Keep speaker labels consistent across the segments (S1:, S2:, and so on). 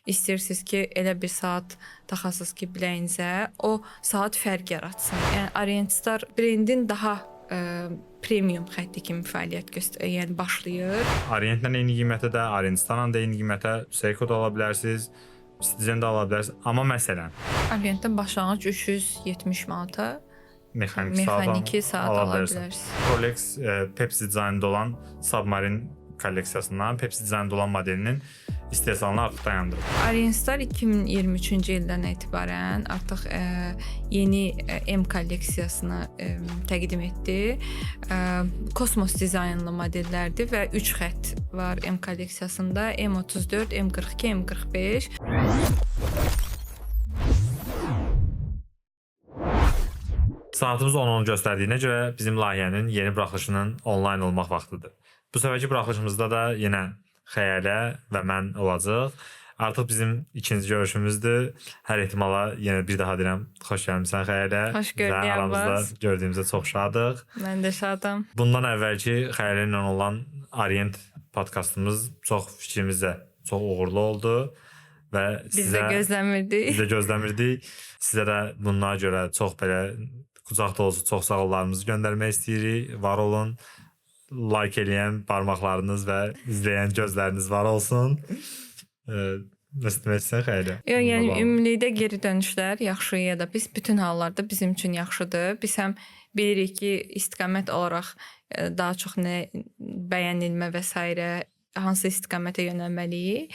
S1: İstəyirsiniz ki, elə bir saat taxasınız ki, biləyinizə o saat fərq yaratsın. Yəni Orient Star brendin daha premium xətti kimi fəaliyyət yəni başlayır.
S2: Orientlə eyni qiymətə də, Orient Starla da eyni qiymətə Seiko da ala bilərsiniz, Citizen də ala bilərsiniz. Amma məsələn,
S1: Orientdən başlanğıc 370 manata
S2: mexaniki
S1: saat ala bilərsiniz.
S2: Rolex Pepsi dizaynında olan Submarine kolleksiyasından Pepsi dizaynında olan modelinin istehsalını artıq dayandırır.
S1: Orient Star 2023-cü ildən etibarən artıq yeni M kolleksiyasını təqdim etdi. Kosmos dizaynlı modellərdir və 3 xətt var M kolleksiyasında: M34, M42, M45.
S2: Saatımız 10-10 göstərdiyinə görə bizim layihənin yeni buraxılışının onlayn olmaq vaxtıdır. Bu səfərki buraxılışımızda da yenə Xəyalə və mən olacaq. Artıq bizim ikinci görüşümüzdür. Hər ehtimala yenə bir daha deyirəm, xoş gəlmisən Xəyalə.
S1: Xoş gördük
S2: Aramızda gördüyümüzə çox şadıq.
S1: Mən də şadam.
S2: Bundan əvvəlki Xəyalə ilə olan Orient podkastımız çox fikrimizcə çox uğurlu oldu və
S1: Biz də gözləmirdik.
S2: Sizə də bunlara görə çox belə qucaq dolusu çox sağ ollarımızı göndərmək istəyirik. Var olun. Like eləyən barmaqlarınız və izləyən gözləriniz var olsun. Nəsə demək istəyirsən Xəyalə?
S1: Yəni ümumilikdə geri dönüşlər yaxşı ya da pis bütün hallarda bizim üçün yaxşıdır. Biz həm bilirik ki, istiqamət olaraq daha çox nə bəyənilmə və s. hansı istiqamətə yönəlməliyik.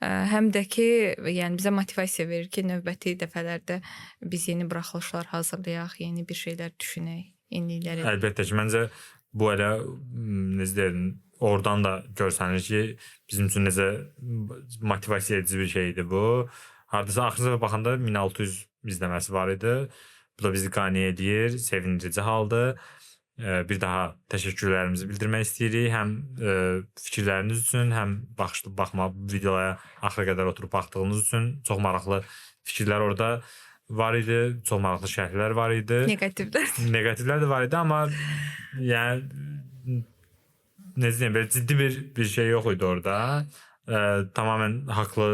S1: Həm də ki, yəni bizə motivasiya verir ki, növbəti dəfələrdə biz yeni buraxılışlar hazırlayaq, yeni bir şeylər düşünək, yeniliklər edək.
S2: Əlbəttə ki, məncə bu elə necə deyirəm, oradan da görsənir ki, bizim üçün necə motivasiya edici bir şeydir bu. Hardasa axırıncı dəfə baxanda 1600 izləməsi var idi. Bu da bizi qane edir, sevindirici haldır. Bir daha təşəkkürlərimizi bildirmək istəyirik. Həm fikirləriniz üçün, həm videoya axıra qədər oturub baxdığınız üçün. Çox maraqlı fikirlər orada var idi, çox maraqlı şərhlər var idi. Negativlər də var idi, amma yəni necə deyim, belə ciddi bir şey yox idi orada. Tamamilə haqlı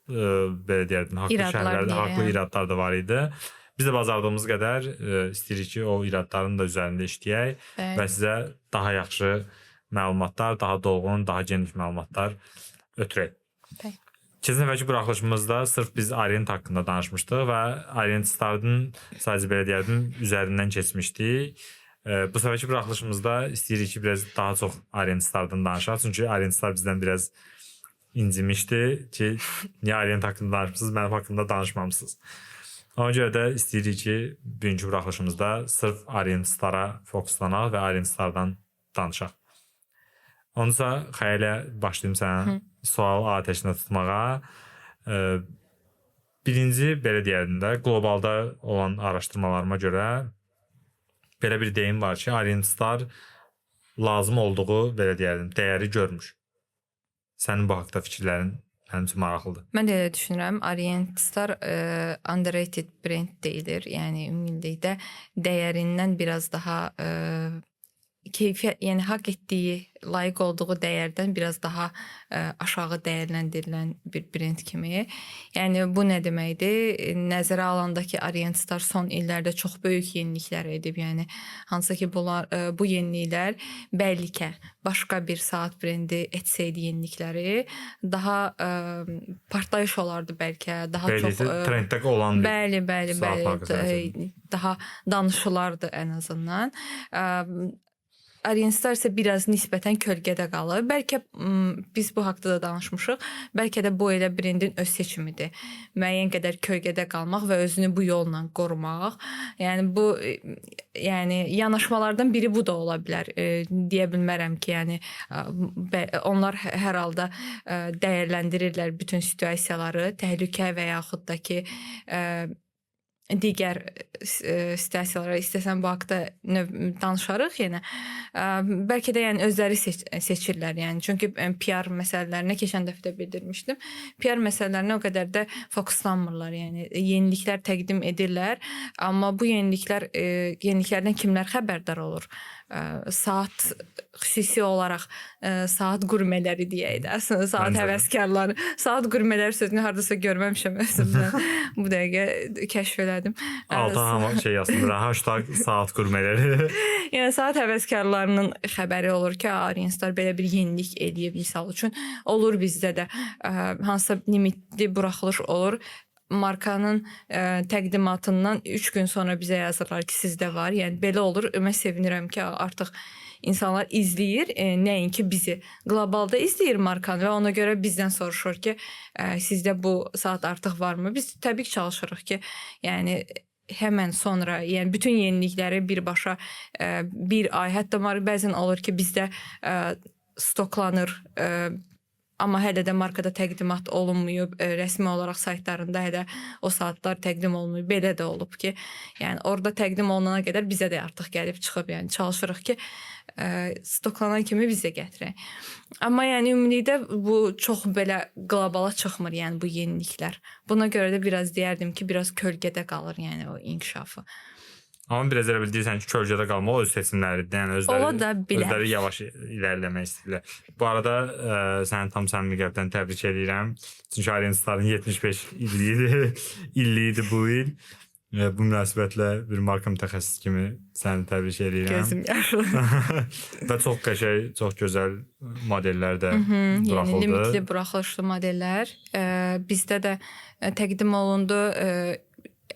S2: belə deyərdim, haqlı şərhlər, haqlı iradlar da var idi. Biz də bacardığımız qədər istəyirik ki, o iradların da üzərində işləyək və sizə daha yaxşı məlumatlar, daha dolğun, daha geniş məlumatlar ötürək. Keçən dəfəki buraxılışımızda sırf biz Orient haqqında danışmışdıq və Orient Star'ın sadəcə belə deyərdim, üzərindən keçmişdik. Bu səfərki buraxılışımızda istəyirik ki, biraz daha çox Orient Star'dan danışaq. Çünki Orient Star bizdən biraz incimişdi ki, niyə Orient haqqında danışmışsınız, mənim haqqında danışmamışsınız. Ona görə də istəyirik ki, bugünkü buraxılışımızda sırf Orient Star'a fokuslanaq və Orient Star'dan danışaq. Onunsa Xəyalə başlayım sənə sual atəşinə tutmağa. Birinci, belə deyərdim də, qlobalda olan araşdırmalarıma görə belə bir deyim var ki, Orient Star lazım olduğu, belə deyərdim, dəyəri görmüş. Sənin bu haqda fikirlərin mənim üçün maraqlıdır.
S1: Mən də elə düşünürəm. Orient Star underrated brend deyilir. Yəni ümumilikdə dəyərindən biraz daha keyfiyyət, yəni haqq etdiyi, layiq olduğu dəyərdən biraz daha aşağı dəyərləndirilən bir brend kimi. Yəni bu nə deməkdir? Nəzərə alanda ki, Orient Star son illərdə çox böyük yeniliklər edib. Yəni hansı ki bu yeniliklər bəlkə başqa bir saat brendi etsəydi yenilikləri daha partlayış olardı bəlkə, daha çox
S2: trenddə olan bir
S1: bəli, daha danışılardı ən azından. Orient Star isə biraz nisbətən kölgədə qalır. Bəlkə biz bu haqda da danışmışıq. Bəlkə də bu elə brendin öz seçimidir. Müəyyən qədər kölgədə qalmaq və özünü bu yolla qorumaq. Yəni bu yanaşmalardan biri bu da ola bilər. Deyə bilmərəm ki, yəni onlar hər halda dəyərləndirirlər bütün situasiyaları, təhlükə və yaxud da ki digər situasiyalara istəsən bu haqda danışarıq yenə. Bəlkə də yəni özləri seçirlər. Yəni çünki PR məsələlərinə keçən dəfə də bildirmişdim. PR məsələlərinə o qədər də fokuslanmırlar. Yəni yeniliklər təqdim edirlər, amma bu yeniliklərdən kimlər xəbərdar olur? saat xüsusi olaraq saat qurmələri deyək də, saat
S2: Məncə də.
S1: həvəskarları, saat qurmələri sözünü hardasa görməmişəm özümdən. Bu dəqiqə kəşf elədim.
S2: Alta şey yazılır, hashtag saat qurmələri.
S1: Yəni saat həvəskarlarının xəbəri olur ki, Arienstar belə bir yenilik eləyib misal üçün. Olur bizdə də hansısa limitli buraxılış olur. Markanın təqdimatından 3 gün sonra bizə yazırlar ki, sizdə var. Yəni belə olur. Mən sevinirəm ki, artıq insanlar izləyir, nəinki bizi. Qlobalda izləyir markanı və ona görə bizdən soruşur ki, sizdə bu saat artıq varmı? Biz təbii ki, çalışırıq ki, yəni həmən sonra, yəni bütün yenilikləri birbaşa bir ay, hətta bəzən olur ki, bizdə stoklanır, amma hələ də markada təqdimat olunmayıb, rəsmi olaraq saytlarında hələ o saatlar təqdim olunmayıb. Belə də olub ki, yəni orada təqdim olunana qədər bizə də artıq gəlib çıxıb, yəni çalışırıq ki, stoklanan kimi bizə gətirək. Amma yəni ümumilikdə bu çox belə qlobala çıxmır, yəni bu yeniliklər. Buna görə də biraz deyərdim ki, biraz kölgədə qalır, yəni o inkişafı.
S2: Amma biraz elə bildirsən ki, kölgədə qalmaq öz seçimləridir. Yəni özləri yavaş irəliləmək istəyirlər. Bu arada səni tam səmimi qəlbdən təbrik edirəm. Çünki Arienstarın 75 illiyidir bu il. Bu münasibətlə bir marka mütəxəssisi kimi səni təbrik edirəm.
S1: Gözüm yaşlı.
S2: Və çox qəşəng, çox gözəl modellər də buraxıldı.
S1: Yəni limitli buraxılışlı modellər bizdə də təqdim olundu.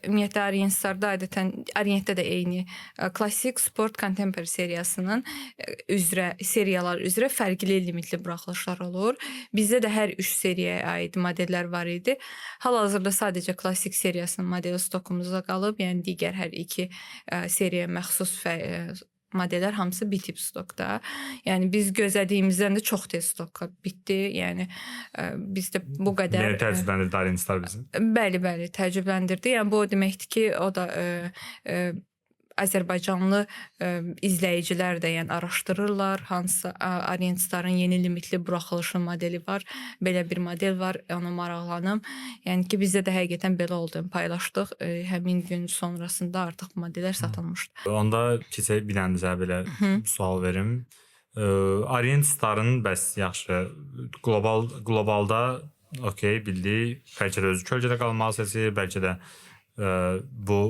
S1: Ümumiyyətlə Arienstarda adətən Arientdə də eyni klassik sport contemporary seriyasının seriyalar üzrə fərqli limitli buraxılışlar olur. Bizdə də hər 3 seriyaya aid modellər var idi. Hal-hazırda sadəcə klassik seriyasının modeli stokumuzda qalıb, yəni digər hər 2 seriyaya məxsus modellər hamısı bitib stokda. Yəni biz gözlədiyimizdən də çox tez stok bitdi. Yəni bizdə bu qədər
S2: təcrübələndirdi Arienstar bizi.
S1: Bəli, təcrübələndirdi. Yəni bu o deməkdir ki, o da Azərbaycanlı izləyicilər də yəni araşdırırlar hansı Arienstarın yeni limitli buraxılışı modeli var. Belə bir model var, ona maraqlanım. Yəni ki, bizdə də həqiqətən belə oldu. Paylaşdıq. Həmin gün sonrasında artıq modellər satılmışdı.
S2: Onda keçək bir dənə sizə belə sual verim. Arienstarın bəs yaxşı qlobalda okey bildik. Bəlkə də özü kölgədə qalmağı seçir, bəlkə də bu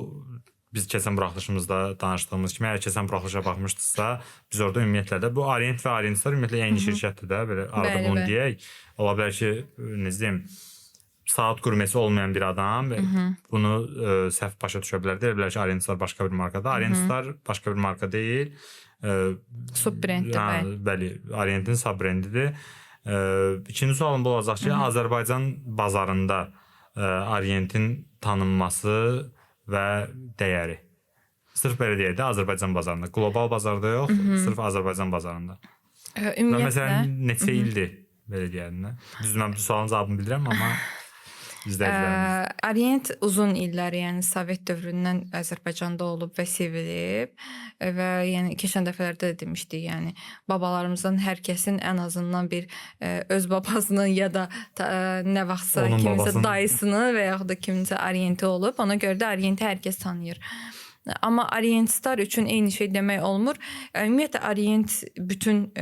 S2: biz keçən buraxılışımızda danışdığımız kimi, əgər keçən buraxılışa baxmışdıqsa, biz orada ümumiyyətlə də bu Arient və Arienstar ümumiyyətlə eyni şirkətdir də, belə arada bunu deyək. Ola bilər ki, necə deyim, saat qurməsi olmayan bir adam bunu səhv başa düşə bilər. Deyə bilər ki, Arienstar başqa bir markadır. Arienstar başqa bir marka deyil.
S1: Sub-brenddir.
S2: Bəli, Arientin sub-brendidir. İkinci sualım bu olacaq ki, Azərbaycan bazarında Arientin tanınması və dəyəri. Sırf belə deyək də Azərbaycan bazarında. Qlobal bazarda yox, sırf Azərbaycan bazarında.
S1: Ümumiyyətlə.
S2: Məsələn, neçə ildir belə deyəndə? Düzdür, mən bu sualın cavabını bilirəm, amma izləyicilərimiz.
S1: Arient uzun illər, yəni Sovet dövründən Azərbaycanda olub və sevilib və yəni keçən dəfələrdə də demişdik, yəni babalarımızdan hər kəsin ən azından bir öz babasının ya da nə vaxtsa kiminsə dayısını və yaxud da kiminsə Arienti olub. Ona görə də Arienti hər kəs tanıyır. Amma Arienstar üçün eyni şey demək olmur. Ümumiyyətlə Arient bütün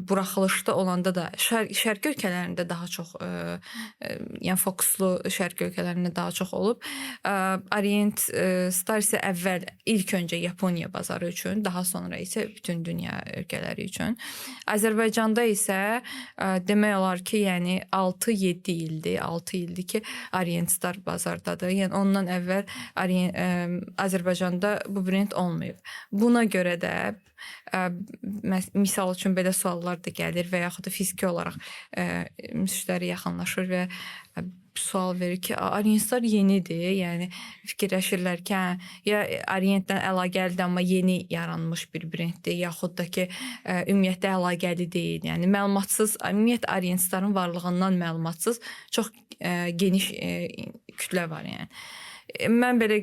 S1: buraxılışda olanda da şərq ölkələrində daha çox yəni fokuslu şərq ölkələrində daha çox olub. Arienstar isə əvvəl ilk öncə Yaponiya bazarı üçün, daha sonra isə bütün dünya ölkələri üçün. Azərbaycanda isə demək olar ki, yəni 6-7 ildir, 6 ildir ki, Arienstar bazardadır. Yəni ondan əvvəl Azərbaycanda bu brend olmayıb. Buna görə də misal üçün belə suallar da gəlir və yaxud da fiziki olaraq müştəri yaxınlaşır və sual verir ki, Arienstar yenidir, yəni fikirləşirlər ki, ya Arientdən əlaqəlidir, amma yeni yaranmış bir brenddir, yaxud da ki, ümumiyyətlə əlaqəli deyil. Yəni məlumatsız, ümumiyyətlə Arienstarın varlığından məlumatsız çox geniş kütlə var yəni. Mən belə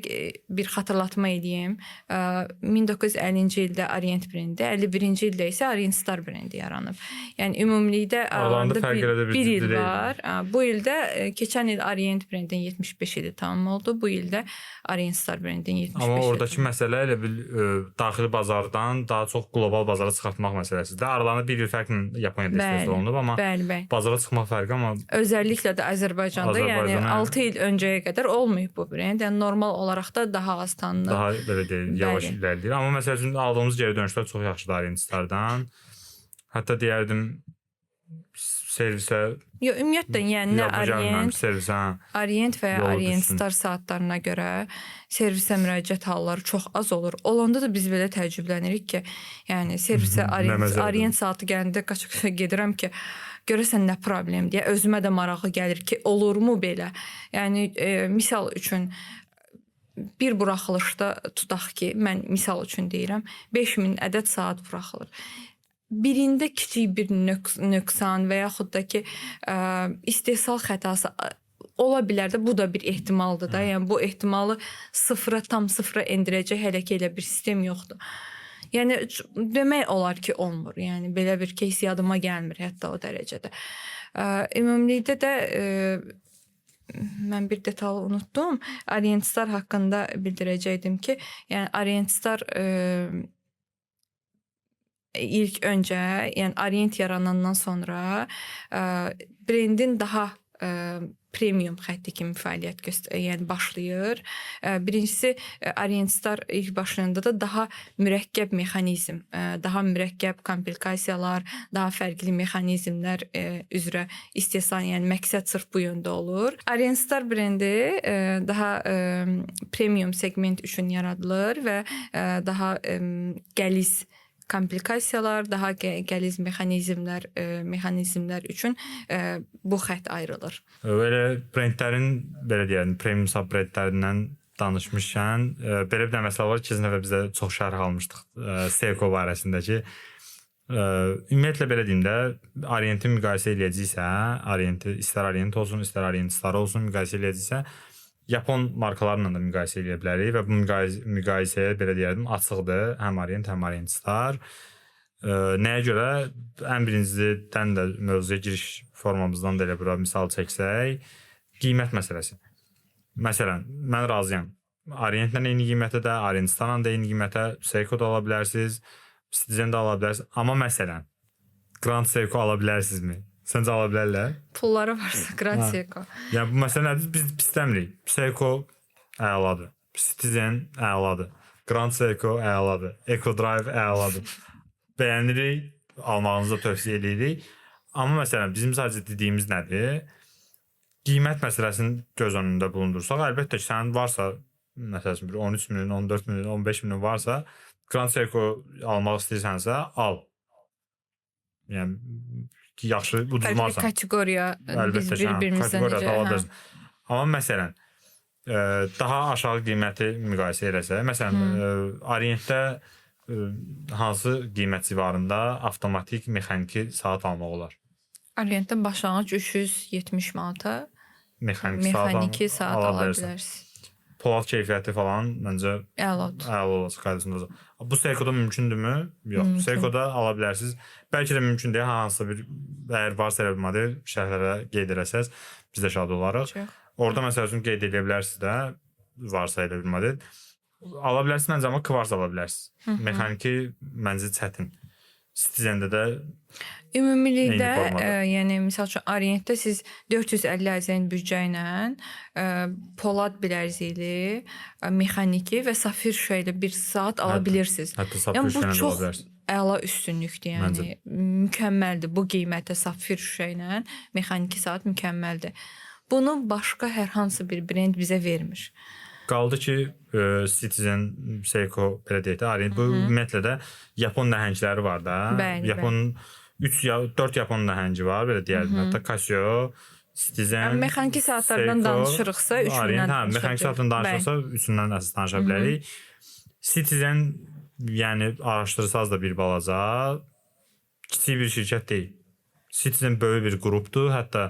S1: bir xatırlatma edeyim. 1950-ci ildə Orient brendi, 51-ci ildə isə Orient Star brendi yaranıb. Yəni ümumilikdə
S2: Aralarında fərq
S1: bir il var. Bu ildə keçən il Orient brendin 75 ili tamam oldu. Bu ildə Orient Star brendin 75 ili.
S2: Amma oradakı məsələ elə bil daxili bazardan daha çox qlobal bazara çıxartmaq məsələsidir. Aralarında bir il fərqlə Yaponiyada istehsal olunub, amma
S1: bəli.
S2: bazara çıxmaq fərqi amma
S1: özəlliklə də Azərbaycanda yəni 6 il öncəyə qədər olmayıb bu brend. Yəni normal olaraq da daha az tanınır.
S2: Daha belə deyil, yavaş irəliləyir. Amma məsəl üçün aldığımız geri dönüşlər çox yaxşıdır Orient Stardan. Hətta deyərdim servisə
S1: ümumiyyətlə yəni nə Orient və ya Orient Star saatlarına görə servisə müraciət halları çox az olur. Olanda da biz belə təəccüblənirik ki, yəni servisə Orient saatı gələndə qaçaq gedirəm ki, görəsən nə problem deyə özümə də marağı gəlir ki, olurmu belə? Yəni misal üçün bir buraxılışda tutaq ki, mən misal üçün deyirəm, 5000 ədəd saat buraxılır. Birində kiçik bir nöqsan və yaxud da ki, istehsal xətası ola bilər də, bu da bir ehtimaldır da. Yəni bu ehtimalı tam sıfıra endirəcək hələ ki elə bir sistem yoxdur. Yəni demək olar ki, olmur. Yəni belə bir case yadıma gəlmir hətta o dərəcədə. Ümumilikdə də mən bir detalı unutdum. Orient Star haqqında bildirəcəkdim ki, yəni Orient Star ilk öncə, yəni Orient yaranandan sonra brendin daha premium xətti kimi fəaliyyət yəni başlayır. Birincisi Orient Star ilk başlayanda da daha mürəkkəb mexanizm, daha mürəkkəb komplikasiyalar, daha fərqli mexanizmlər üzrə istehsal, yəni məqsəd sırf bu yöndə olur. Orient Star brendi daha premium segment üçün yaradılır və daha qəliz komplikasiyalar, daha qəliz mexanizmlər üçün bu xətt ayrılır.
S2: Belə brendlərin, belə deyək, premium sub brendlərindən danışmışkən, belə bir məsələ var ki, keçən dəfə bizə çox şərh almışdıq Seiko barəsindəki. Ümumiyyətlə belə deyim də, Orient'i müqayisə eləyəcəksə, Orient'i istər Orient olsun, istər Orient Star olsun müqayisə eləyəcəksə, Yapon markalarla da müqayisə edə bilərik və bu müqayisəyə belə deyərdim açıqdır, həm Orient, həm Orient Star. Nəyə görə? Ən birincidən də mövzuya giriş formamızdan da elə bura misal çəksək, qiymət məsələsi. Məsələn, mən razıyam. Orientlə eyni qiymətə, Orient Starla da eyni qiymətə, Seiko da ala bilərsiniz, Citizen də ala bilərsiniz. Amma məsələn, Grand Seiko ala bilərsinizmi? Səncə ala bilərlər?
S1: Pulları varsa Grand Seiko.
S2: Yəni bu məsələ nədir? Biz istəmirik. Seiko əladır. Citizen əladır. Grand Seiko əladır. Eco Drive əladır. Bəyənirik, almağınızı tövsiyə edirik. Amma məsələn bizim sadəcə dediyimiz nədir? Qiymət məsələsini göz önündə bulundursaq, əlbəttə ki, sənin varsa məsələn 13 min, 14 min, 15 min varsa, Grand Seiko almaq istəyirsənsə, al. Yəni yaxşı ucuzmarsan.
S1: Kateqoriya biz bir-birimizdən necə.
S2: Amma məsələn, daha aşağı qiyməti müqayisə eləsə, məsələn, Orientdə hansı qiymət civarında avtomatik mexaniki saat almaq olar?
S1: Orientdə başlanğıc 370 manata mexaniki saat ala bilərsiniz.
S2: Polad keyfiyyəti falan məncə əla olacaq qaydasında. Bu Seikoda mümkündürmü? Yox. Seikoda ala bilərsiniz. Bəlkə də mümkün deyil. Hansısa bir əgər varsa elə bir model şərhlərə qeyd eləsəz, biz də şad olarıq. Orada məsəl üçün qeyd edə bilərsiniz də, varsa elə bir model. Ala bilərsiniz məncə, amma kvarts ala bilərsiniz. Mexaniki məncə çətin. Citizen'də də
S1: ümumilikdə, yəni misal üçün Orientdə siz 450 AZN büdcə ilə polad bilərzikli, mexaniki və safir şüşə ilə bir saat ala bilirsiniz.
S2: Hətta safir şüşə ilə ala bilərsiniz.
S1: Əla üstünlükdür, yəni mükəmməldir. Bu qiymətə safir şüşə ilə mexaniki saat mükəmməldir. Bunu başqa hər hansı bir brend bizə vermir.
S2: Qaldı ki, Citizen, Seiko, belə deyək də, Orient, bu ümumiyyətlə də Yapon nəhəngləri var da. Yapon 4 Yapon nəhəngi var, belə deyərdim. Hətta Casio, Citizen,
S1: mexaniki saatlardan danışırıqsa, üçündən danışa
S2: mexaniki saatdan danışırsa, üçündən əsas danışa bilərik. Citizen, yəni araşdırsaz da bir balaca, kiçik bir şirkət deyil. Citizen böyük bir qrupdur, hətta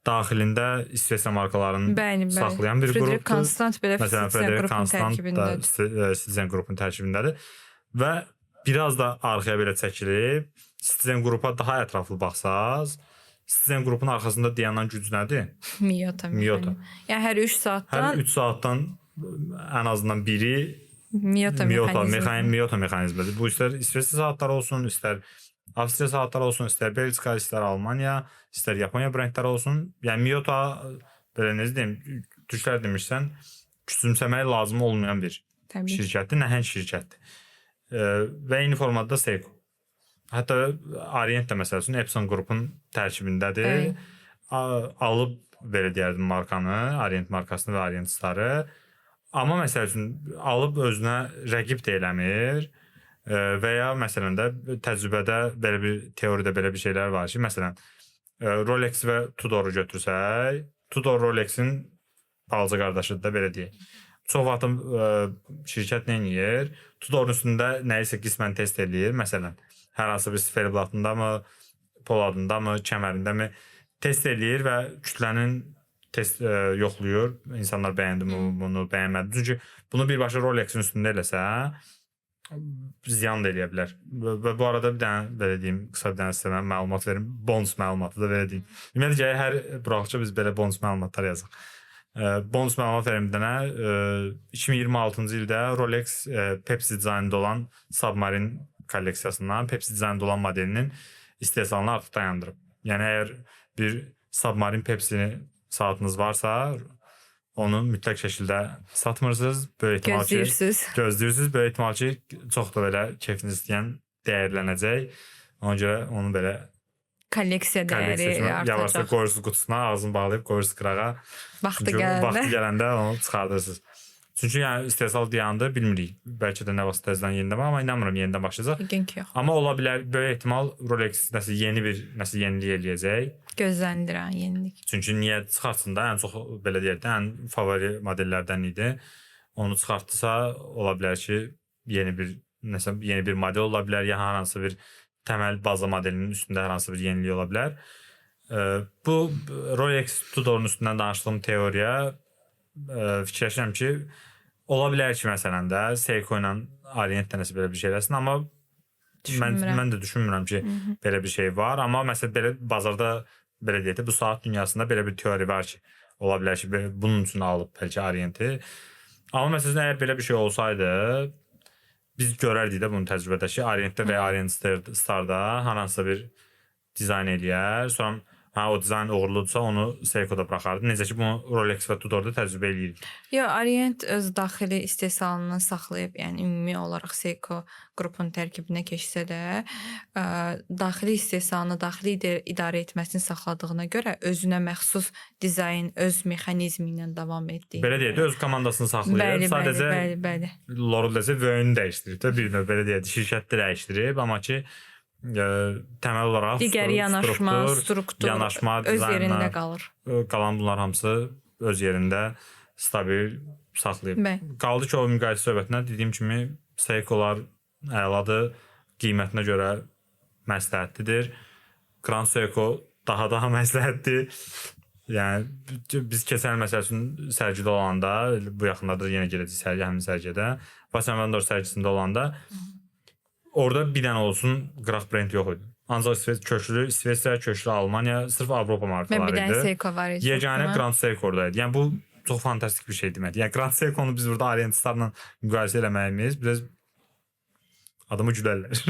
S2: daxilində İsveçrə markalarını
S1: Bəli, bəli.
S2: saxlayan bir
S1: Fredrik
S2: qrupdur.
S1: Konstant belə
S2: Məsələn,
S1: Citizen
S2: Fredrik
S1: qrupun
S2: Konstant da
S1: tərkibindədir.
S2: Citizen qrupun tərkibindədir və biraz da arxaya belə çəkilib Citizen qrupa daha ətraflı baxsaz, Citizen qrupun arxasında dayanan güc nədir?
S1: Miyota.
S2: Miyota.
S1: Yəni hər 3 saatdan
S2: Hər 3 saatdan ən azından biri
S1: Miyota
S2: mexanizmidir. Bu istər İsveçrə saatları olsun, istər Avstriya saatları olsun, istər Belçika, istər Almaniya, istər Yaponiya brendləri olsun. Yəni Miyota belə necə deyim, türklər demişsən, küçümsəməyə lazım olmayan bir
S1: Təbii.
S2: şirkətdir, nəhəng şirkətdir. Və eyni formada da Seiko. Hətta Orient də məsəl üçün Epson qrupun tərkibindədir. Alıb belə deyərdim markanı, Orient markasını və Orient Starı. Amma məsəl üçün alıb özünə rəqib də eləmir. Və ya məsələn də təcrübədə belə bir teoriyada belə bir şeylər var ki, məsələn Rolex və Tudoru götürsək, Tudor Rolexin balaca qardaşıdır da belə deyək. Çox vaxt şirkət nə edir? Tudorun üstündə nəyisə qismən test eləyir. Məsələn, hər hansı bir siferblatında mı, poladında mı, kəmərində mi test eləyir və kütlənin test yoxlayır. İnsanlar bəyəndi mi, bunu bəyənmədi. Çünki bunu birbaşa Rolexin üstündə eləsə, ziyan da eləyə bilər. Və bu arada bir dənə belə deyim, qısa bir dənə sizə məlumat verim. Bonus məlumatı da belə deyim. Ümumiyyətlə hər buraxıcı biz belə bonus məlumatlar yazırıq. Bonus məlumat verim bir dənə. 2026-cı ildə Rolex Pepsi dizaynında olan Submarine kolleksiyasından Pepsi dizaynında olan modelinin istehsalını artıq dayandırıb. Yəni əgər bir Submarine Pepsi saatınız varsa, onu mütləq şəkildə satmırsınız. Böyük ehtimal ki, gözləyirsiniz. Böyük ehtimal ki, çox da belə keyfiniz istəyən dəyərlənəcək. Ona görə onu belə
S1: kolleksiya dəyəri artacaq.
S2: Yavaşca qoyursunuz qutusuna, ağzını bağlayıb qoyursunuz qırağa.
S1: Vaxtı
S2: gələndə onu çıxardırsınız. Çünki yəni istehsal dayandı, bilmirik. Bəlkə də nə vaxt təzədən yenidən, amma inanmıram yenidən başlayacaq.
S1: Yox.
S2: Amma ola bilər, böyük ehtimal Rolex nəsə yenilik eləyəcək.
S1: Gözlənilir yenilik.
S2: Çünki niyə çıxartsın da, ən çox belə deyək də, ən favori modellərdən idi. Onu çıxartdısa, ola bilər ki, yeni bir model ola bilər, ya hər hansı bir təməl baza modelinin üstündə hər hansı bir yenilik ola bilər. Bu Rolex Tudorun üstündən danışdığım teoriya fikirləşirəm ki, ola bilər ki, məsələn də Seiko ilə Orient nəsə belə bir şey eləsin, amma mən də düşünmürəm ki, belə bir şey var. Amma məsələn belə bazarda belə deyək də, bu saat dünyasında belə bir teoriya var ki, ola bilər ki, bunun üçün alıb bəlkə Orienti. Amma məsələn əgər belə bir şey olsaydı, biz görərdik də bunu təcrübədə ki, Orientdə və Orient Starda hər hansısa bir dizayn eləyər. Sonra o dizayn uğurludursa onu Seiko'da buraxardı. Necə ki, bunu Rolex və Tudor'da təcrübə eləyirik.
S1: Orient öz daxili istehsalını saxlayıb, yəni ümumi olaraq Seiko qrupun tərkibinə keçsə də, daxili istehsalını, daxili idarə etməsini saxladığına görə özünə məxsus dizayn, öz mexanizmi ilə davam etdiyi.
S2: Belə deyək də, öz komandasını saxlayır. Sadəcə Lorelezə vöyünü dəyişdirib də, bir növ belə deyək, şirkətdə dəyişdirib, amma ki təməl olaraq
S1: digər yanaşma, struktur öz yerində qalır.
S2: Qalan bunlar hamısı öz yerində stabil saxlayıb. Qaldı ki, o müqayisə söhbətinə dediyim kimi Seiko'lar əladır, qiymətinə görə məsləhətlidir. Grand Seiko daha məsləhətlidir. Yəni biz keçən məsəl üçün sərgidə olanda, bu yaxınlarda yenə gedəcək həmin sərgidə, Vasan Vendor sərgisində olanda orada bir dənə olsun qraf brend yox idi. Ancaq İsveçrə, köklü Almaniya, sırf Avropa markaları idi.
S1: Bir dənə Seiko var idi.
S2: Yeganə Grand Seiko oradaydı. Yəni bu çox fantastik bir şey deməkdir. Yəni Grand Seiko'nu biz burada Orient Star'la müqayisə eləməyimiz biraz adamı gülərlər.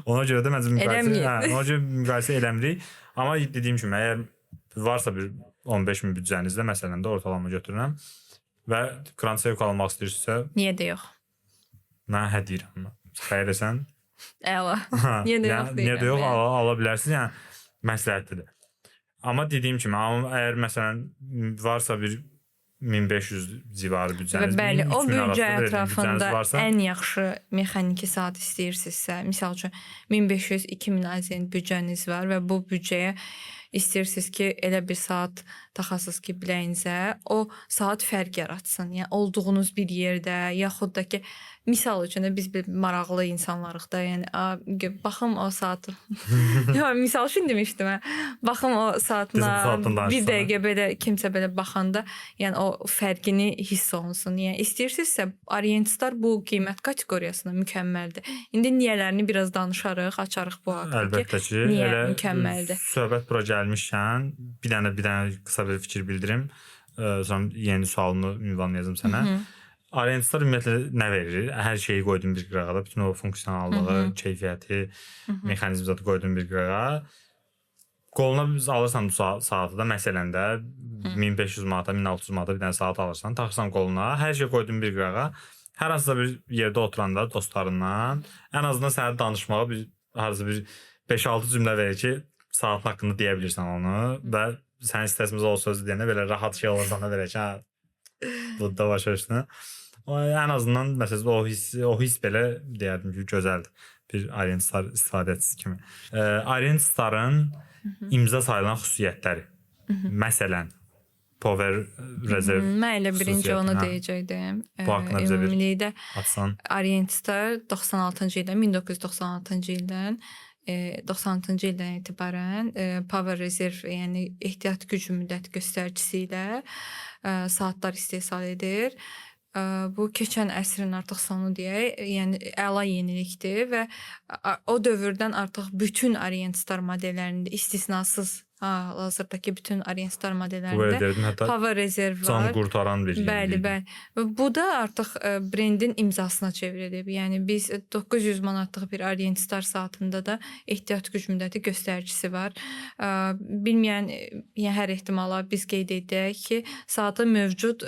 S2: Ona görə də məncə müqayisə eləmirik. Amma dediyim kimi, əgər varsa bir 15.000 büdcənizdə məsələn də ortalama götürürəm və Grand Seiko almaq istəyirsinizsə,
S1: niyə də yox?
S2: Mən deyirəm. Xeyirləsən?
S1: Əla. Niyə də yox?
S2: Ala bilərsiniz. Yəni məsləhətlidir. Amma dediyim kimi, əgər məsələn varsa bir 1500 civarı büdcəniz,
S1: bəli, o büdcə ətrafında ən yaxşı mexaniki saat istəyirsinizsə, misal üçün 1500-2000 azən büdcəniz var və bu büdcəyə istəyirsiniz ki, elə bir saat taxasınız ki, biləyinizə o saat fərq yaratsın. Yəni olduğunuz bir yerdə, yaxud da ki, misal üçün də biz bir maraqlı insanlarıq da, yəni baxım o saat. Ya misal üçün demişdim mən. Baxım o saatına bir dəqiqə belə kimsə belə baxanda, yəni o fərqini hiss olunsun. Yəni istəyirsinizsə Orient Star bu qiymət kateqoriyasında mükəmməldir. İndi niyələrini biraz danışarıq, açarıq bu haqda.
S2: Əlbəttə ki,
S1: niyə
S2: elə
S1: mükəmməldir.
S2: Söhbət bura gəlmişkən bir dənə qısa bir fikir bildirim. Sonra yeni sualımı ünvanlayacağam sənə. Orient Star ümumiyyətlə nə verir? Hər şeyi qoydum bir qırağa da, bütün o funksionallığı, keyfiyyəti, mexanizmləri qoydum bir qırağa. Qoluna biz alırsan bu saatı da məsələn də 1500 manata, 1600 manata bir dənə saat alırsan, taxırsan qoluna, hər şey qoydum bir qırağa. Hər hansısa bir yerdə oturanda dostlarından ən azından sənə danışmağa harca bir 5-6 cümlə verir ki, saatın haqqında deyə bilirsən onu və sən istəsəmiz o sözü deyəndə belə rahat şey olur sana belə ki, bu da başa düşdün. Ən azından məsələn o hiss belə deyərdim ki, gözəldir. Bir Orient Star istifadəçisi kimi. Orient Starın imza sayılan xüsusiyyətləri. Məsələn, Power Reserve.
S1: Mən elə birinci onu deyəcəkdim.
S2: Bu haqqında bizə bir atsan.
S1: Orient Star 96-cı ildən 1996-cı ildən 96-cı ildən etibarən Power Reserve, yəni ehtiyat gücü müddət göstəricisi ilə saatlar istehsal edir. Bu keçən əsrin artıq sonu deyək, yəni əla yenilikdir və o dövrdən artıq bütün Orient Star modellərində istisnasız hazırdakı bütün Orient Star modellərində Power Reserve var.
S2: Can qurtaran bir
S1: yenilik. Bəli. Bu da artıq brendin imzasına çevrilib. Yəni biz 900 manatlıq bir Orient Star saatında da ehtiyat güc müddəti göstəricisi var. Bilməyən hər ehtimala biz qeyd edək ki, saatın mövcud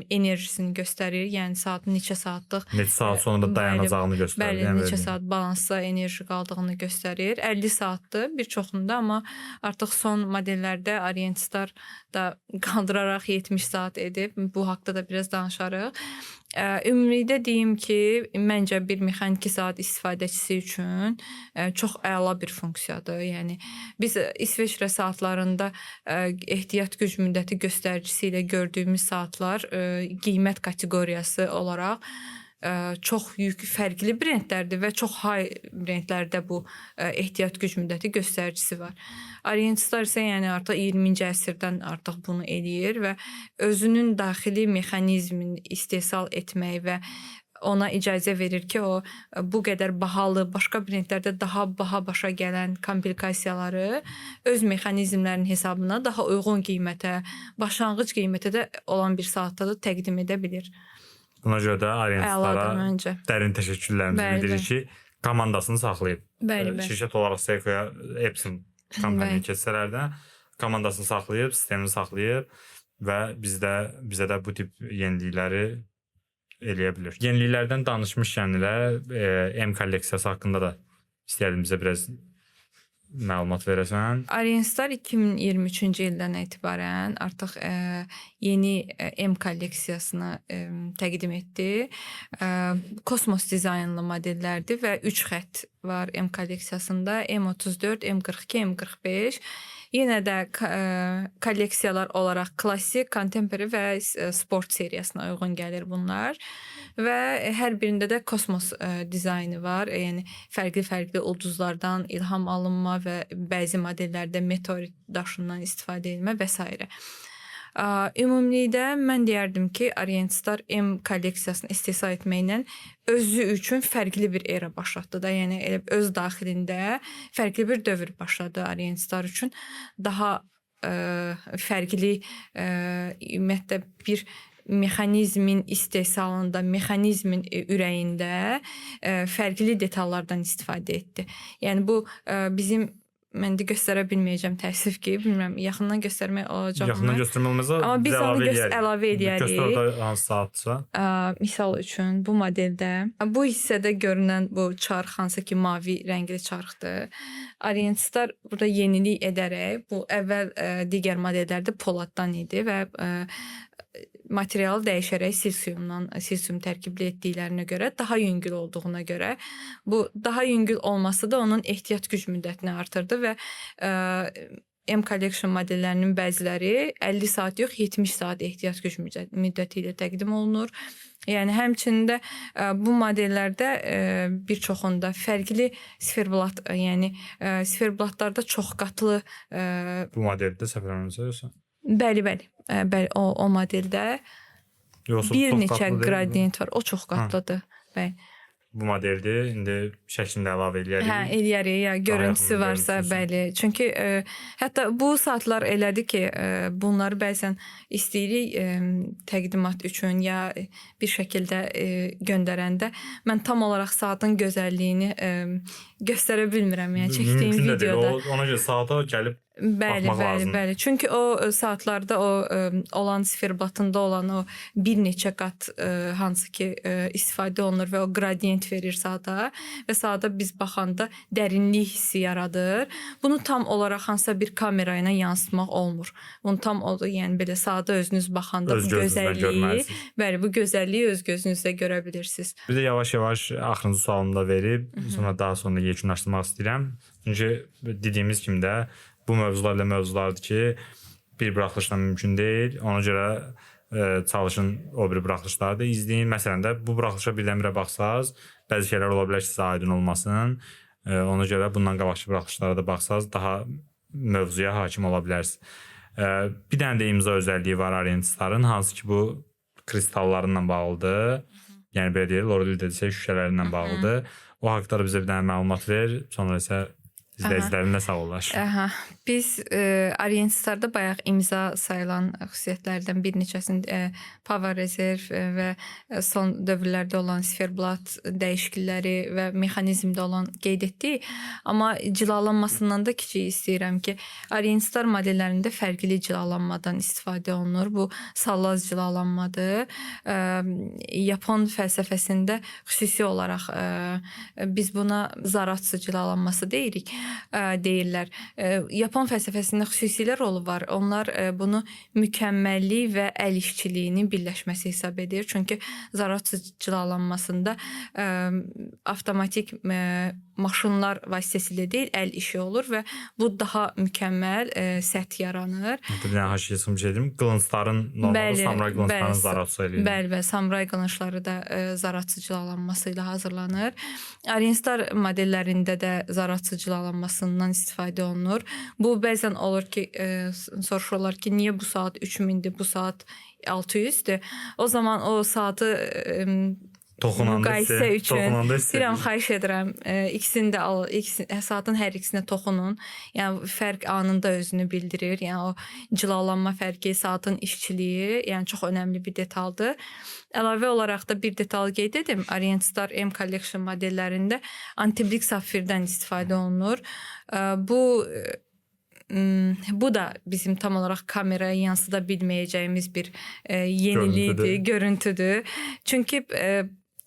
S1: enerjisini göstərir. Yəni saatın neçə saatlıq
S2: saat sonunda dayanacağını göstərir.
S1: Bəli, neçə saat balansda enerji qaldığını göstərir. 50 saatdır bir çoxunda, amma artıq son modellərdə Orient Star da qaldıraraq 70 saat edib. Bu haqqda da biraz danışarıq. Ümumilikdə deyim ki, məncə bir mexaniki saat istifadəçisi üçün çox əla bir funksiyadır. Yəni biz İsveçrə saatlarında ehtiyat güc müddəti göstəricisi ilə gördüyümüz saatlar qiymət kateqoriyası olaraq çox fərqli brendlərdir və çox high brendlərdə bu ehtiyat güc müddəti göstəricisi var. Orient Star isə yəni artıq 20-ci əsrdən artıq bunu eləyir və özünün daxili mexanizmini istehsal etmək və ona icazə verir ki, o bu qədər bahalı, başqa brendlərdə daha baha başa gələn komplikasiyaları öz mexanizmlərinin hesabına daha uyğun qiymətə, başlanğıc qiymətə də olan bir saatda da təqdim edə bilir.
S2: Buna görə də Orient Star'a dərin təşəkkürlərimizi bildiririk ki, komandasını saxlayıb. Şirkət olaraq Seiko'ya Epson kompaniyaya keçsələr də komandasını saxlayıb, sistemini saxlayıb və bizə də bu tip yenilikləri eləyə bilir. Yeniliklərdən danışmışkən elə M kolleksiyası haqqında da istəyərdim bizə biraz məlumat verəsən.
S1: Orient Star 2023-cü ildən etibarən artıq yeni M kolleksiyasını təqdim etdi. Kosmos dizaynlı modellərdir və 3 xətt var M kolleksiyasında. M34, M42, M45. Yenə də kolleksiyalar olaraq klassik, contemporary və sport seriyasına uyğun gəlir bunlar. Və hər birində də kosmos dizaynı var. Yəni fərqli ulduzlardan ilham alınma və bəzi modellərdə meteorit daşından istifadə edilmə və s. Ümumilikdə mən deyərdim ki, Orient Star M kolleksiyasını istehsal etməklə özü üçün fərqli bir era başlatdı da. Yəni elə öz daxilində fərqli bir dövr başladı Orient Star üçün. Daha fərqli ümumiyyətlə bir mexanizmin istehsalında, mexanizmin ürəyində fərqli detallardan istifadə etdi. Yəni bu bizim mən də göstərə bilməyəcəm, təəssüf ki, bilmirəm, yaxından göstərmək olacaq mı?
S2: Yaxından göstərmək olmazsa,
S1: amma biz onu əlavə edərik.
S2: Göstər orada hansı saatsa.
S1: Misal üçün bu modeldə, bu hissədə görünən bu çarx hansı ki mavi rəngli çarxdır. Orient Star burada yenilik edərək, bu əvvəl digər modellərdə poladdan idi və materialı dəyişərək silsium tərkibli etdiklərinə görə, daha yüngül olduğuna görə, bu daha yüngül olması da onun ehtiyat güc müddətini artırdı və M Collection modellərinin bəziləri 50 saat yox, 70 saat ehtiyac güc müddəti ilə təqdim olunur. Yəni həmçində bu modellərdə bir çoxunda fərqli siferblat, yəni siferblatlarda çox qatlı
S2: Bu modeldə səfərlərinizə yoxsa?
S1: bəli, o modeldə
S2: Yoxsa
S1: bir
S2: çox
S1: neçə
S2: qatlı deyil mi?
S1: qradiyent var. O çox qatlıdır. Bəli.
S2: Bu modeldir. İndi şəklində əlavə eləyərik.
S1: Hə, eləyərik. Ya görüntüsü
S2: yaxın
S1: varsa,
S2: görüntüsü.
S1: bəli. Çünki hətta bu saatlar elədir ki, bunları bəzən istəyirik təqdimat üçün ya bir şəkildə göndərəndə mən tam olaraq saatın gözəlliyini göstərə bilmirəm. Yəni çəkdiyim
S2: Mümkün də deyil.
S1: videoda.
S2: Ona görə saata gəlib
S1: Bəli,
S2: baxmaq
S1: bəli,
S2: lazımdır.
S1: bəli. Çünki o saatlarda o olan siferblatında olan o bir neçə qat hansı ki istifadə olunur və o qradiyent verir saata və saata biz baxanda dərinlik hissi yaradır. Bunu tam olaraq hansısa bir kamera ilə yansıtmaq olmur. Bunu tam yəni belə saata özünüz baxanda
S2: Öz
S1: bu
S2: gözünüzlə
S1: gözəlliyi,
S2: görməlisiniz.
S1: bəli, bu gözəlliyi öz gözünüzlə görə bilirsiniz.
S2: Bir də yavaş-yavaş axırıncı sualımı da verib, sonra daha sonra yekunlaşdırmaq istəyirəm. Çünki dediyimiz kimi də bu mövzular elə mövzulardır ki, bir buraxılışla mümkün deyil. Ona görə çalışın o bir buraxılışları da izləyin. Məsələn də bu buraxılışa birdən-birə baxsaz, bəzi şeylər ola bilər ki, sizə aydın olmasın. Ona görə bundan qabaqki buraxılışlara da baxsaz, daha mövzuya hakim ola bilərsiniz. Bir dənə də imza özəlliyi var Orientistarın, hansı ki bu kristallarla bağlıdır. Yəni belə deyir, Lordil desə şüşələrlə bağlıdır. O haqqda da bizə bir dənə məlumat ver, sonra isə izləyicilərin də sağ olar.
S1: Biz Orientistarda bayaq imza sayılan xüsusiyyətlərdən bir neçəsini Power Reserve və son dövrlərdə olan siferblat dəyişiklikləri və mexanizmdə olan qeyd etdik. Amma cilalanmasından da kiçik istəyirəm ki, Orientistar modellərində fərqli cilalanmadan istifadə olunur. Bu sallaz cilalanmadır. Yapon fəlsəfəsində xüsusi olaraq biz buna zaratsu cilalanması deyirlər. Yapon fəlsəfəsində xüsusi rolu var. Onlar bunu mükəmməllik və əl işçiliyinin birləşməsi hesab edir. Çünki zaratsu cilalanmasında avtomatik maşınlar vasitəsilə deyil, əl işi olur və bu daha mükəmməl səth yaranır.
S2: Bir dənə haşiyə çıxım bir şey deyim. Qılıncların normalda samuray qılınclarının zaratsu eləyir.
S1: Bəli, samuray qılıncları da zaratsu cilalanması ilə hazırlanır. Orientistar modellərində də zaratsu cilalanmasından istifadə olunur. Bu bəzən olur ki, soruşurlar ki, niyə bu saat 3000-dir, bu saat 600-dür? O zaman o saatı müqayisə üçün istəyirəm, xahiş edirəm, ikisini də al, saatın hər ikisinə toxunun. Yəni fərq anında özünü bildirir. Yəni o cilalanma fərqi, saatın işçiliyi, yəni çox önəmli bir detaldır. Əlavə olaraq da bir detal qeyd edim. Orientistar M Collection modellərində antibrik safirdən istifadə olunur. Bu da bizim tam olaraq kameraya yansıda bilməyəcəyimiz bir yenilikdir, görüntüdür. Çünki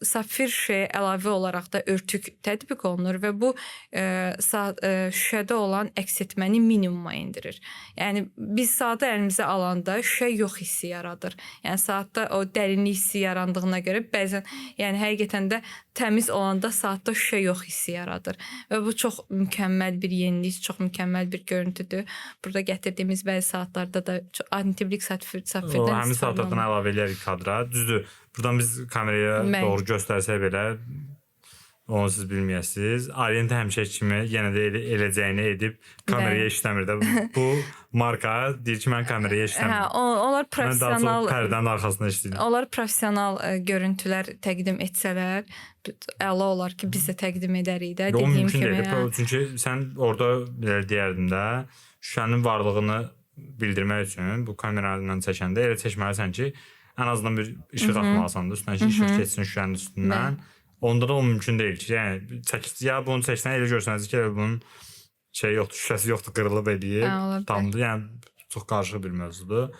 S1: safir şüşəyə əlavə olaraq da örtük tətbiq olunur və bu şüşədə olan əks etməni minimuma endirir. Yəni biz saatı əlimizə alanda şüşə yox hissi yaradır. Yəni saatda o dərinlik hissi yarandığına görə bəzən yəni həqiqətən də təmiz olanda saatda şüşə yox hissi yaradır. Və bu çox mükəmməl bir yenilik, çox mükəmməl bir görüntüdür. Burada gətirdiyimiz bəzi saatlarda da antibrik safirdən
S2: həmin saatlardan əlavə eləyərik kadra. Düzdür. Buradan biz kameraya doğru göstərsək belə onu siz bilməyəsiniz. Orientə həmişə kimi yenə də eləcəyini edib kameraya işləmir də. Bu marka deyir ki, mən kameraya işləmirəm.
S1: Onlar professional,
S2: mən daha çox pərdənin arxasında işləyirəm.
S1: Onlar professional görüntülər təqdim etsələr, əla olar ki, biz də təqdim edərik də. Dediyim kimi.
S2: Çünki sən orada belə deyərdim də, şüşənin varlığını bildirmək üçün bu kameradan çəkəndə elə çəkməlisən ki, ən azından bir işıq atmalısan da üstündən ki, işıq keçsin şüşənin üstündən. Onda da o mümkün deyil ki, yəni ya bunu çəksən elə görsəniz ki, bunun yoxdur, şüşəsi yoxdur, qırılıb eləyib. Tamdır, yəni çox qarışıq bir mövzudur.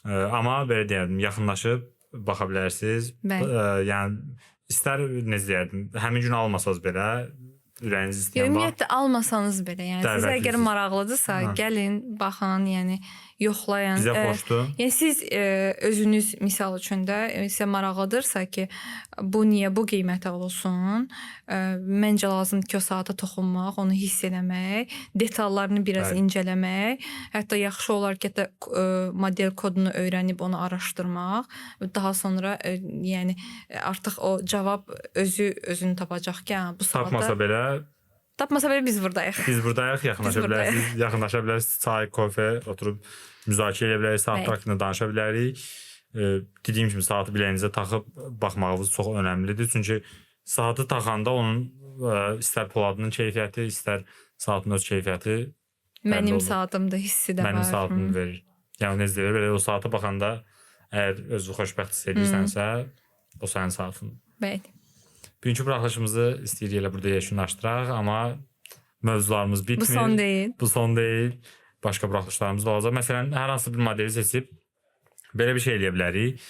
S2: Amma belə deyərdim, yaxınlaşıb baxa bilərsiniz. Yəni istər necə deyərdim, həmin gün almasanız belə ürəyiniz istəyən
S1: ümumiyyətlə almasanız belə, yəni sizə əgər maraqlıdırsa, gəlin, baxın, yəni yoxlayan.
S2: Bizə xoşdur.
S1: Yəni siz özünüz misal üçün də sizə maraqlıdırsa ki, bu niyə bu qiymətə olsun? Məncə lazımdır ki, o saata toxunmaq, onu hiss eləmək, detallarını biraz
S2: Bəli.
S1: incələmək, hətta yaxşı olar ki, model kodunu öyrənib onu araşdırmaq, daha sonra yəni artıq o cavab özünü tapacaq ki, bu saata
S2: Tapmasa belə
S1: biz burdayıq.
S2: biz buradayıq, yaxınlaşa bilərsiniz, çay, kofe oturub müzakirə edə bilərik, saat haqqında danışa bilərik. Dediyim kimi saatı biləyinizə taxıb baxmağınız çox önəmlidir. Çünki saatı taxanda onun istər Poladın keyfiyyəti, istər saatın öz keyfiyyəti
S1: Mənim saatımda hissi də var.
S2: Mənim saatımı verir. Yəni necə deyirlər, belə o saata baxanda əgər özünü xoşbəxt hiss edirsənsə, o sənin saatın.
S1: Bəli.
S2: Bugünkü buraxılışımızı istəyirik elə burada yekunlaşdıraq, amma mövzularımız bitmir.
S1: Bu son deyil.
S2: Bu son deyil. Başqa buraxılışlarımız da olacaq. Məsələn, hər hansı bir modeli seçib belə bir şey eləyə bilərik.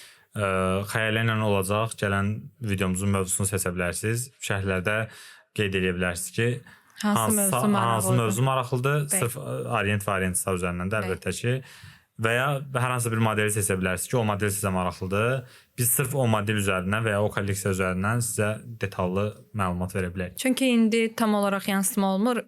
S2: Xəyallə olacaq. Gələn videomuzun mövzusunu seçə bilərsiniz. Şərhlərdə qeyd edə bilərsiniz ki, hansı mövzu maraqlıdır. Sırf orient və orientlər üzərindən də əlbəttə ki. Və ya hər hansı bir modeli seçə bilərsiniz ki, o model sizə maraqlıdır. Biz sırf o model üzərindən və ya o kolleksiya üzərindən sizə detallı məlumat verə bilərik.
S1: Çünki indi tam olaraq yansıma olmur.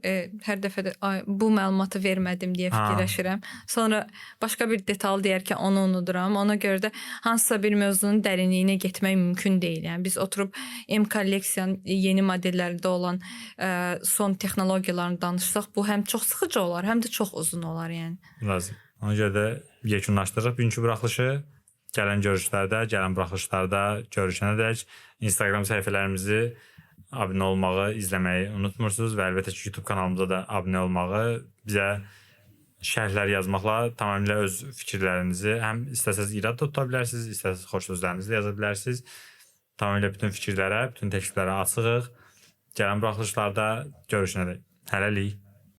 S1: Hər dəfə də bu məlumatı vermədim deyə fikirləşirəm. Sonra başqa bir detal deyərkən onu unuduram. Ona görə də hansısa bir mövzunun dərinliyinə getmək mümkün deyil. Yəni biz oturub M kolleksiyanın yeni modellərində olan son texnologiyalarını danışsaq, bu həm çox sıxıcı olar, həm də çox uzun olar yəni.
S2: Lazım. Ona görə də yekunlaşdırırıq bugünkü buraxılışı. Gələn görüşlərdə, gələn buraxılışlarda görüşənədək Instagram səhifələrimizi abunə olmağı, izləməyi unutmursunuz və əlbəttə ki, YouTube kanalımıza da abunə olmağı, bizə şərhlər yazmaqla tamamilə öz fikirlərinizi həm istəsəz irad da tuta bilərsiniz, istəsəz xoş sözlərinizi də yaza bilərsiniz. Tamamilə bütün fikirlərə, bütün təkliflərə açığıq. Gələn buraxılışlarda görüşənədək. Hələlik.